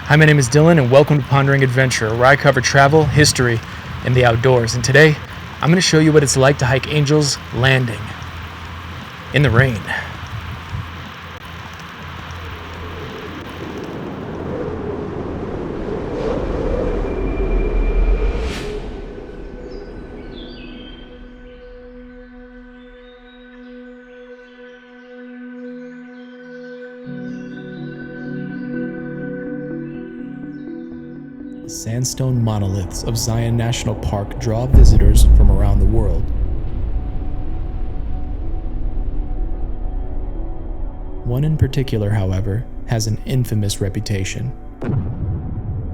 Hi, my name is Dillon, and welcome to Pondering Adventure, where I cover travel, history, and the outdoors. And today, I'm going to show you what it's like to hike Angel's Landing in the rain. The sandstone monoliths of Zion National Park draw visitors from around the world. One in particular, however, has an infamous reputation.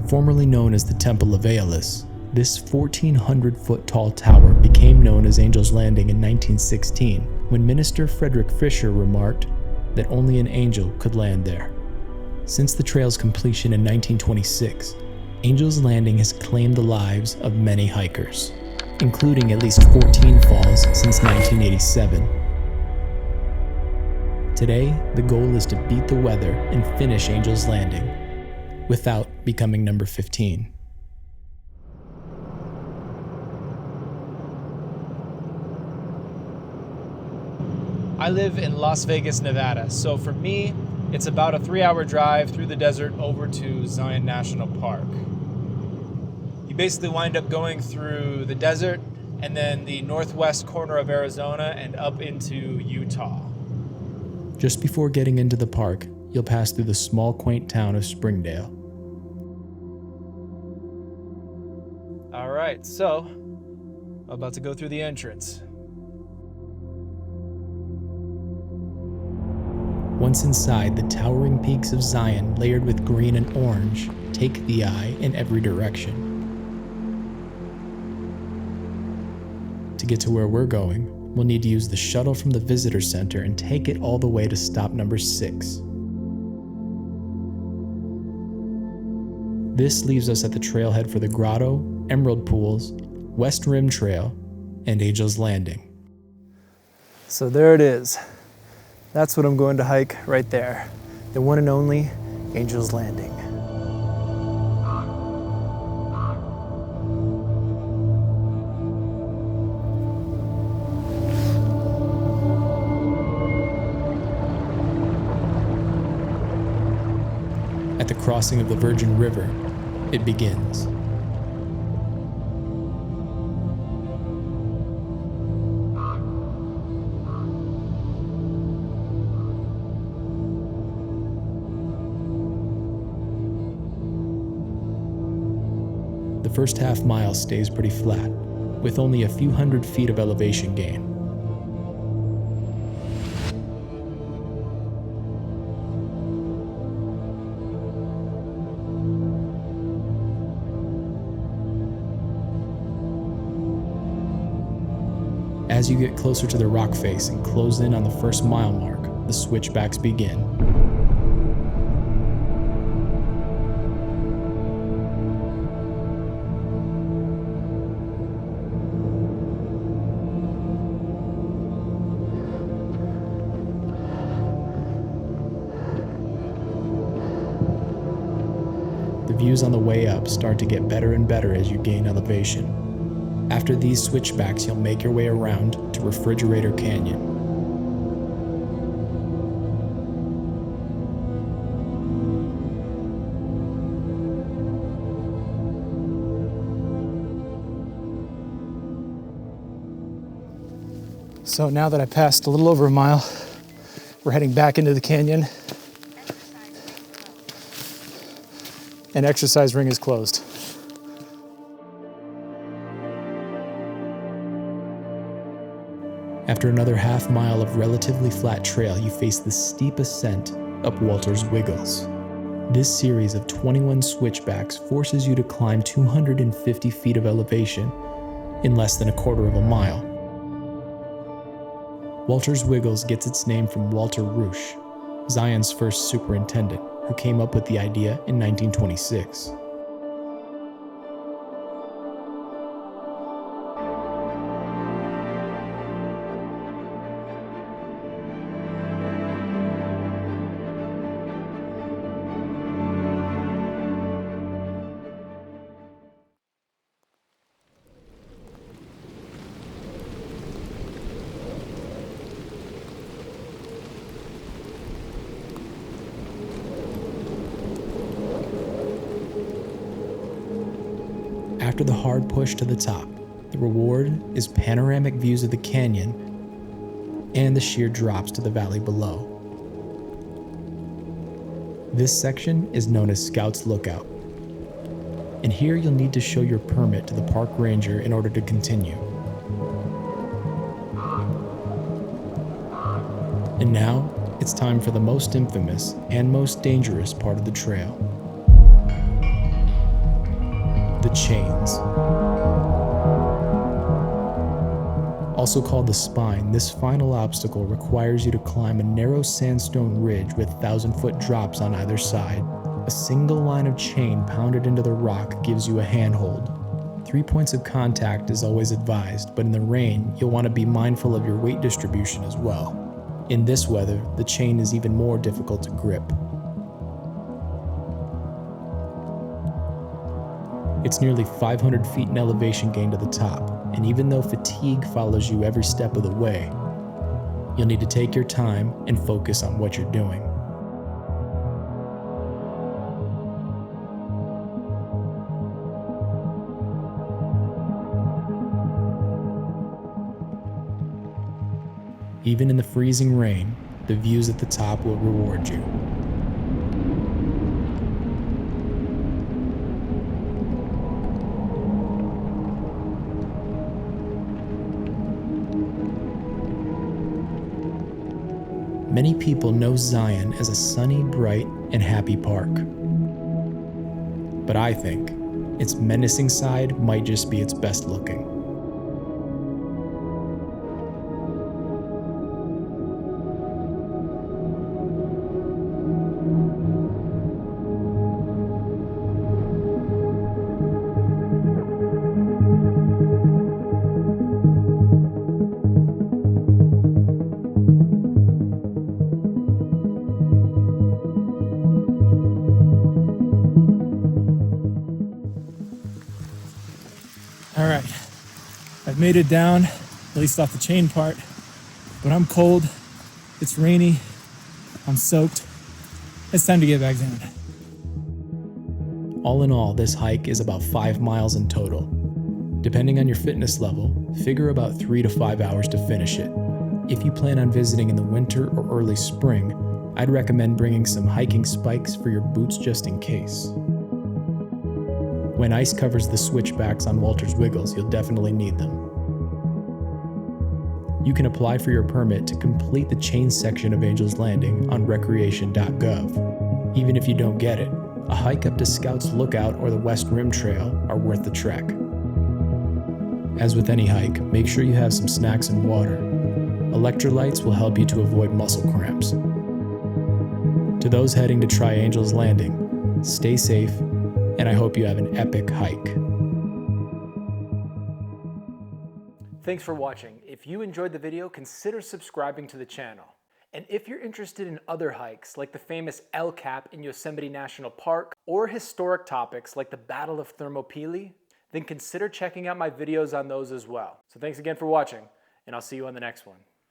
Formerly known as the Temple of Aeolus, this 1,400-foot tall tower became known as Angel's Landing in 1916 when Minister Frederick Fisher remarked that only an angel could land there. Since the trail's completion in 1926, Angel's Landing has claimed the lives of many hikers, including at least 14 falls since 1987. Today, the goal is to beat the weather and finish Angel's Landing without becoming number 15. I live in Las Vegas, Nevada, so for me, it's about a 3-hour drive through the desert over to Zion National Park. You basically wind up going through the desert and then the northwest corner of Arizona and up into Utah. Just before getting into the park, you'll pass through the small, quaint town of Springdale. All right, so I'm about to go through the entrance. Once inside, the towering peaks of Zion, layered with green and orange, take the eye in every direction. To get to where we're going, we'll need to use the shuttle from the visitor center and take it all the way to stop number 6. This leaves us at the trailhead for the Grotto, Emerald Pools, West Rim Trail, and Angel's Landing. So there it is. That's what I'm going to hike right there. The one and only Angel's Landing. At the crossing of the Virgin River, it begins. The first half mile stays pretty flat, with only a few hundred feet of elevation gain. As you get closer to the rock face and close in on the first mile mark, the switchbacks begin. The views on the way up start to get better and better as you gain elevation. After these switchbacks, you'll make your way around to Refrigerator Canyon. So now that I passed a little over a mile, we're heading back into the canyon. And exercise ring is closed. After another half mile of relatively flat trail, you face the steep ascent up Walter's Wiggles. This series of 21 switchbacks forces you to climb 250 feet of elevation in less than a quarter of a mile. Walter's Wiggles gets its name from Walter Rusch, Zion's first superintendent, who came up with the idea in 1926. After the hard push to the top, the reward is panoramic views of the canyon and the sheer drops to the valley below. This section is known as Scout's Lookout, and here you'll need to show your permit to the park ranger in order to continue. And now, it's time for the most infamous and most dangerous part of the trail. The chains. Also called the spine, this final obstacle requires you to climb a narrow sandstone ridge with 1,000-foot drops on either side. A single line of chain pounded into the rock gives you a handhold. 3 points of contact is always advised, but in the rain, you'll want to be mindful of your weight distribution as well. In this weather, the chain is even more difficult to grip. It's nearly 500 feet in elevation gain to the top, and even though fatigue follows you every step of the way, you'll need to take your time and focus on what you're doing. Even in the freezing rain, the views at the top will reward you. Many people know Zion as a sunny, bright, and happy park. But I think its menacing side might just be its best looking. All right, I've made it down, at least off the chain part, but I'm cold, it's rainy, I'm soaked. It's time to get back down. All in all, this hike is about 5 miles in total. Depending on your fitness level, figure about 3 to 5 hours to finish it. If you plan on visiting in the winter or early spring, I'd recommend bringing some hiking spikes for your boots just in case. When ice covers the switchbacks on Walter's Wiggles, you'll definitely need them. You can apply for your permit to complete the chain section of Angel's Landing on recreation.gov. Even if you don't get it, a hike up to Scout's Lookout or the West Rim Trail are worth the trek. As with any hike, make sure you have some snacks and water. Electrolytes will help you to avoid muscle cramps. To those heading to try Angel's Landing, stay safe, and I hope you have an epic hike. Thanks for watching. If you enjoyed the video, consider subscribing to the channel. And if you're interested in other hikes, like the famous El Cap in Yosemite National Park, or historic topics like the Battle of Thermopylae, then consider checking out my videos on those as well. So thanks again for watching, and I'll see you on the next one.